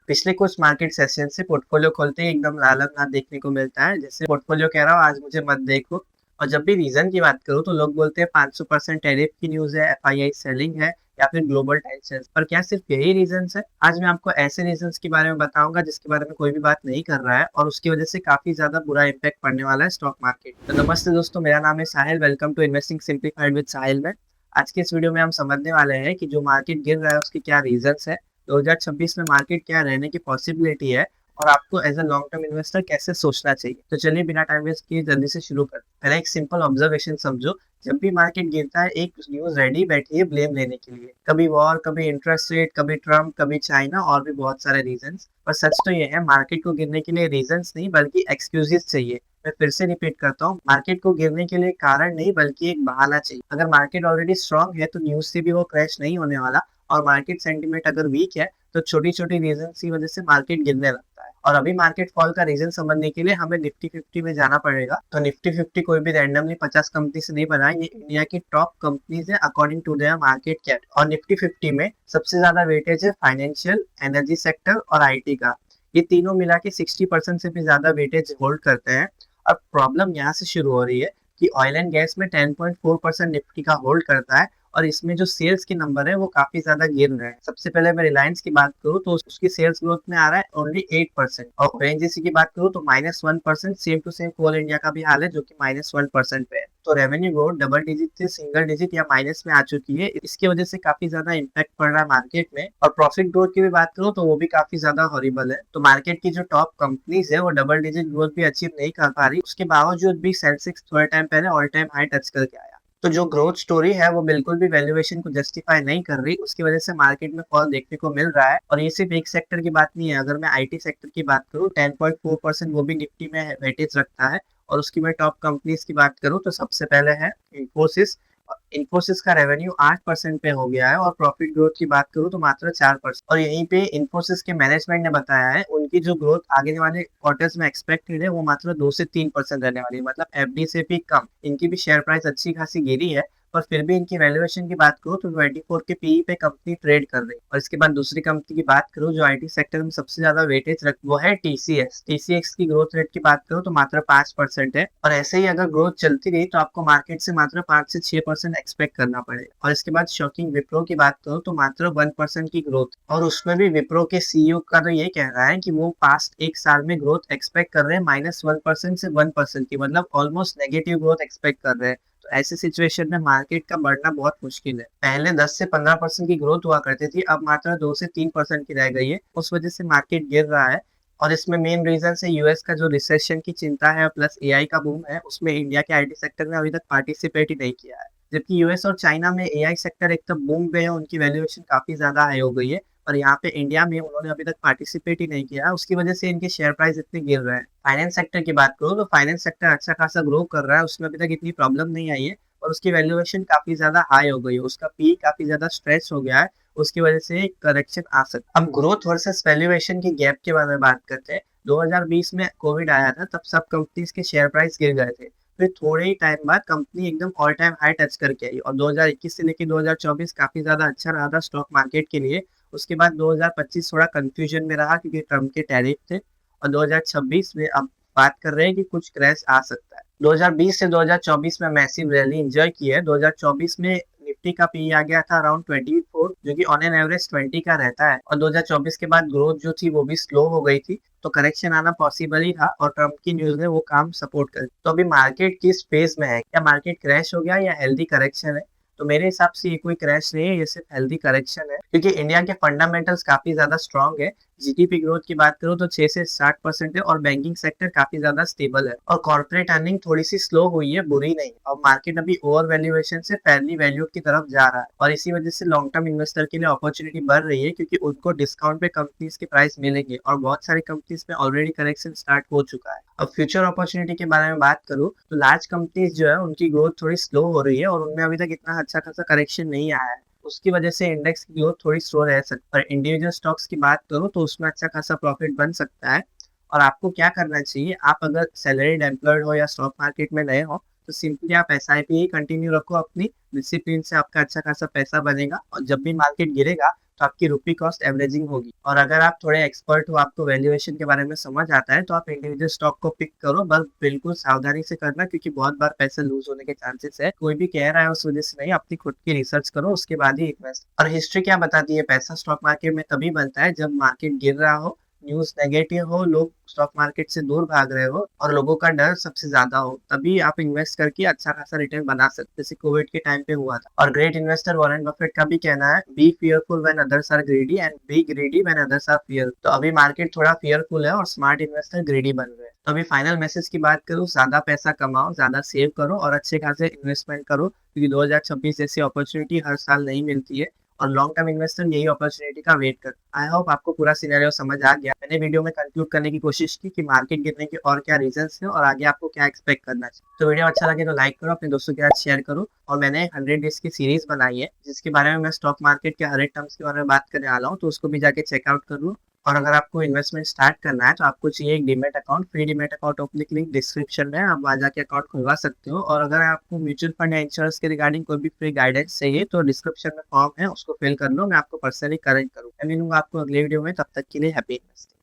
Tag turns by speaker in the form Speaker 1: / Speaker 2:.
Speaker 1: पिछले कुछ market session से पोर्टफोलियो खोलते ही एकदम लाल देखने को मिलता है, जैसे पोर्टफोलियो कह रहा हो आज मुझे मत देखो। और जब भी रीजन की बात करूँ तो लोग बोलते हैं 500% टैरिफ की न्यूज है, एफआईआई सेलिंग है या फिर ग्लोबल टेंशन। पर क्या सिर्फ यही रीजन है? आज मैं आपको ऐसे रीजन के बारे में बताऊंगा जिसके बारे में कोई भी बात नहीं कर रहा है और उसकी वजह से काफी ज्यादा बुरा इम्पैक्ट पड़ने वाला है स्टॉक मार्केट। तो नमस्ते दोस्तों, मेरा नाम है Sahil. Welcome to investing simplified with Sahil में। आज के इस वीडियो में हम समझने वाले हैं कि जो मार्केट गिर रहा है उसके क्या रीजंस है, 2026 में मार्केट क्या रहने की पॉसिबिलिटी है और आपको as a long term investor कैसे सोचना चाहिए। तो चलिए बिना टाइम वेस्ट किए जल्दी से शुरू करते हैं। पहले एक सिंपल ऑब्जर्वेशन समझो। जब भी मार्केट गिरता है एक न्यूज रेडी बैठी है ब्लेम लेने के लिए। कभी वॉर, कभी इंटरेस्ट रेट, कभी ट्रम्प, कभी चाइना और भी बहुत सारे रीजंस। पर सच तो ये है, मार्केट को गिरने के लिए रीजंस नहीं बल्कि एक्सक्यूजेस चाहिए। मैं फिर से रिपीट करता हूँ, मार्केट को गिरने के लिए कारण नहीं बल्कि एक बहाना चाहिए। अगर मार्केट ऑलरेडी स्ट्रांग है तो न्यूज से भी वो क्रैश नहीं होने वाला। और मार्केट सेंटीमेंट अगर वीक है तो छोटी छोटी रीजन की वजह से मार्केट गिरने लगता है। और अभी मार्केट फॉल का रीजन समझने के लिए हमें निफ्टी 50 में जाना पड़ेगा। तो निफ्टी 50 कोई भी रैंडमली 50 कंपनी से नहीं बना, ये इंडिया की टॉप कंपनीज है according to their market cap. और निफ्टी 50 में सबसे ज्यादा वेटेज है फाइनेंशियल, एनर्जी सेक्टर और आईटी का। ये तीनों मिला के 60% से भी ज्यादा वेटेज होल्ड करते हैं। अब प्रॉब्लम यहाँ से शुरू हो रही है कि ऑयल एंड गैस में 10.4% निफ्टी का होल्ड करता है और इसमें जो सेल्स के नंबर है वो काफी ज्यादा गिर रहे हैं। सबसे पहले मैं रिलायंस की बात करूँ तो उसकी सेल्स ग्रोथ में आ रहा है ओनली 8%। और ओएनजीसी की बात करूँ तो -1%। Same to same Coal India का भी हाल है जो कि -1% पे है। तो रेवेन्यू ग्रोथ डबल डिजिट से सिंगल डिजिट या माइनस में आ चुकी है। इसकी वजह से काफी ज्यादा इम्पैक्ट पड़ रहा है मार्केट में। और प्रॉफिट ग्रोथ की भी बात करूँ तो वो भी काफी ज्यादा हॉरिबल है। तो मार्केट की जो टॉप कंपनीज है वो डबल डिजिट ग्रोथ भी अचीव नहीं कर पा रही। उसके बावजूद भी सेंसेक्स थोड़े टाइम पहले ऑल टाइम हाई टच करके आया। तो जो ग्रोथ स्टोरी है वो बिल्कुल भी वैल्यूएशन को जस्टिफाई नहीं कर रही। उसकी वजह से मार्केट में फॉल देखने को मिल रहा है। और ये सिर्फ एक सेक्टर की बात नहीं है। अगर मैं आईटी सेक्टर की बात करूँ 10.4% वो भी निफ्टी में वेटेज रखता है। और उसकी मैं टॉप कंपनीज की बात करूँ तो सबसे पहले है इंफोसिस। इंफोसिस का रेवेन्यू 8% पे हो गया है और प्रॉफिट ग्रोथ की बात करूँ तो मात्र 4%। और यहीं पे इंफोसिस के मैनेजमेंट ने बताया है उनकी जो ग्रोथ आगे वाले क्वार्टर्स में एक्सपेक्टेड है वो मात्र 2 से 3% रहने वाली है, मतलब एफडी से भी कम। इनकी भी शेयर प्राइस अच्छी खासी गिरी है। पर फिर भी इनकी वैल्यूएशन की बात करूँ तो 24 के पीई पे कंपनी ट्रेड कर रही है। और इसके बाद दूसरी कंपनी की बात करूँ जो आईटी सेक्टर में सबसे ज्यादा वेटेज रख वो है टीसीएस। टीसीएस की ग्रोथ रेट की बात करूँ तो मात्र 5% है। और ऐसे ही अगर ग्रोथ चलती रही तो आपको मार्केट से मात्र 5 से 6% एक्सपेक्ट करना पड़ेगा। और इसके बाद शॉकिंग विप्रो की बात करूँ तो मात्र 1% की ग्रोथ। और उसमें भी विप्रो के सीईओ का तो ये कह रहा है कि वो पास्ट एक साल में ग्रोथ एक्सपेक्ट कर रहे हैं -1% से 1% की, मतलब ऑलमोस्ट नेगेटिव ग्रोथ एक्सपेक्ट कर रहे हैं। तो ऐसी सिचुएशन में मार्केट का बढ़ना बहुत मुश्किल है। पहले 10 से 15% की ग्रोथ हुआ करती थी, अब मात्र 2 से 3% की रह गई है। उस वजह से मार्केट गिर रहा है। और इसमें मेन रीजन है यूएस का जो रिसेशन की चिंता है प्लस एआई का बूम है। उसमें इंडिया के आईटी सेक्टर ने अभी तक पार्टिसिपेट ही नहीं किया है। जबकि यूएस और चाइना में एआई सेक्टर एकदम बूम पे है, उनकी वैल्यूएशन काफी ज्यादा हाई हो गई है। और यहाँ पे इंडिया में उन्होंने अभी तक पार्टिसिपेट ही नहीं किया है, उसकी वजह से इनके शेयर प्राइस इतने गिर रहे हैं। फाइनेंस सेक्टर की बात करो तो फाइनेंस सेक्टर अच्छा खासा ग्रो कर रहा है, उसमें अभी तक इतनी प्रॉब्लम नहीं आई है। और उसकी वैल्यूएशन काफी ज्यादा हाई हो गई है, उसका पी काफी ज्यादा स्ट्रेच हो गया है। उसकी वजह से करेक्शन आ सकता है। अब ग्रोथ वर्सेस वैल्यूएशन के गैप के बारे में बात करते हैं। 2020 में कोविड आया था, तब सब कंपनीज के शेयर प्राइस गिर गए थे। फिर थोड़े ही टाइम बाद कंपनी एकदम ऑल टाइम हाई टच करके आई। और 2021 से लेकर 2024 काफी ज्यादा अच्छा रहा था स्टॉक मार्केट के लिए। उसके बाद 2025 थोड़ा कंफ्यूजन में रहा क्योंकि ट्रम्प के टैरिफ थे। और 2026 में अब बात कर रहे हैं कि कुछ क्रैश आ सकता है। 2020 से 2024 में मैसिव रैली एंजॉय की है। 2024 में निफ्टी का पी आ गया था अराउंड 24, जो कि ऑन एन एवरेज 20 का रहता है। और 2024 के बाद ग्रोथ जो थी वो भी स्लो हो गई थी। तो करेक्शन आना पॉसिबल ही था और ट्रम्प की न्यूज ने वो काम सपोर्ट कर। तो अभी मार्केट किस फेज में है? क्या मार्केट क्रैश हो गया या हेल्दी करेक्शन है? तो मेरे हिसाब से ये कोई क्रैश नहीं है, ये सिर्फ हेल्दी करेक्शन है। क्योंकि इंडिया के फंडामेंटल्स काफी ज्यादा स्ट्रांग है। जीडीपी ग्रोथ की बात करूँ तो 6 से 7% है और बैंकिंग सेक्टर काफी ज्यादा स्टेबल है। और कॉर्पोरेट अर्निंग थोड़ी सी स्लो हुई है, बुरी नहीं। और मार्केट अभी ओवर वैल्यूएशन से फैली वैल्यू की तरफ जा रहा है। और इसी वजह से लॉन्ग टर्म इन्वेस्टर के लिए अपॉर्चुनिटी बढ़ रही है क्योंकि उनको डिस्काउंट पे कंपनीज के प्राइस मिलेंगे। और बहुत सारी कंपनीज में ऑलरेडी करेक्शन स्टार्ट हो चुका है। अब फ्यूचर अपॉर्चुनिटी के बारे में बात करूँ तो लार्ज कंपनीज जो है उनकी ग्रोथ थोड़ी स्लो हो रही है और उनमें अभी तक इतना अच्छा खासा करेक्शन नहीं आया है। उसकी वजह से इंडेक्स की ग्रोथ थोड़ी स्लो रह सकती है। इंडिविजुअल स्टॉक्स की बात करूँ तो उसमें अच्छा खासा प्रॉफिट बन सकता है। और आपको क्या करना चाहिए, आप अगर सैलरीड एम्प्लॉयड हो या स्टॉक मार्केट में नए हो तो सिंपली आप एसआईपी ही कंटिन्यू रखो अपनी। डिसिप्लिन से आपका अच्छा खासा पैसा बनेगा और जब भी मार्केट गिरेगा तो आपकी रुपी कॉस्ट एवरेजिंग होगी। और अगर आप थोड़े एक्सपर्ट हो, आपको वैल्यूएशन के बारे में समझ आता है, तो आप इंडिविजुअल स्टॉक को पिक करो, बस बिल्कुल सावधानी से करना, क्योंकि बहुत बार पैसे लूज होने के चांसेस है। कोई भी कह रहा है उस वजह से नहीं, अपनी खुद की रिसर्च करो, उसके बाद ही इन्वेस्ट। और हिस्ट्री क्या बताती है, पैसा स्टॉक मार्केट में तभी बनता है जब मार्केट गिर रहा हो, न्यूज़ नेगेटिव हो, लोग स्टॉक मार्केट से दूर भाग रहे हो और लोगों का डर सबसे ज़्यादा हो, तभी आप इन्वेस्ट करके अच्छा खासा रिटर्न बना सकते हैं, जैसे कोविड के टाइम पे हुआ था। और ग्रेट इन्वेस्टर वॉरेन बफेट का भी कहना है, be fearful when others are greedy and be greedy when others are fear. तो अभी मार्केट थोड़ा फियरफुल है और स्मार्ट इन्वेस्टर ग्रीडी बन रहे हैं। तो अभी फाइनल मैसेज की बात करूँ, ज़्यादा पैसा कमाओ, ज़्यादा सेव करो और अच्छे खासे इन्वेस्टमेंट करो, क्योंकि 2026 जैसी अपॉर्चुनिटी हर साल नहीं मिलती है और लॉन्ग टर्म इन्वेस्टर यही अपॉर्चुनिटी का वेट कर। आई होप आपको पूरा सिनेरियो समझ आ गया। मैंने वीडियो में कंक्लूड करने की कोशिश की कि मार्केट गिरने के और क्या रीजंस हैं और आगे आपको क्या एक्सपेक्ट करना चाहिए। तो वीडियो अच्छा लगे तो लाइक करो, अपने दोस्तों के साथ शेयर करो। और मैंने 100 डेज की सीरीज बनाई है जिसके बारे में मैं स्टॉक मार्केट के हर एक टर्म्स के बारे में बात करने वाला हूँ, तो उसको भी जाके चेकआउट कर लो। और अगर आपको इन्वेस्टमेंट स्टार्ट करना है तो आपको चाहिए एक demat account. Free demat account opening की लिंक डिस्क्रिप्शन में है, आप वहाँ जाके अकाउंट खुलवा सकते हो। और अगर आपको म्यूचुअल फंड या इंश्योरेंस के रिगार्डिंग कोई भी फ्री गाइडेंस चाहिए तो डिस्क्रिप्शन में फॉर्म है, उसको फिल कर लो, मैं आपको पर्सनली करेक्ट करूँ। मैं मिलूंगा आपको अगले वीडियो में, तब तक के लिए हैप्पी इन्वेस्टिंग।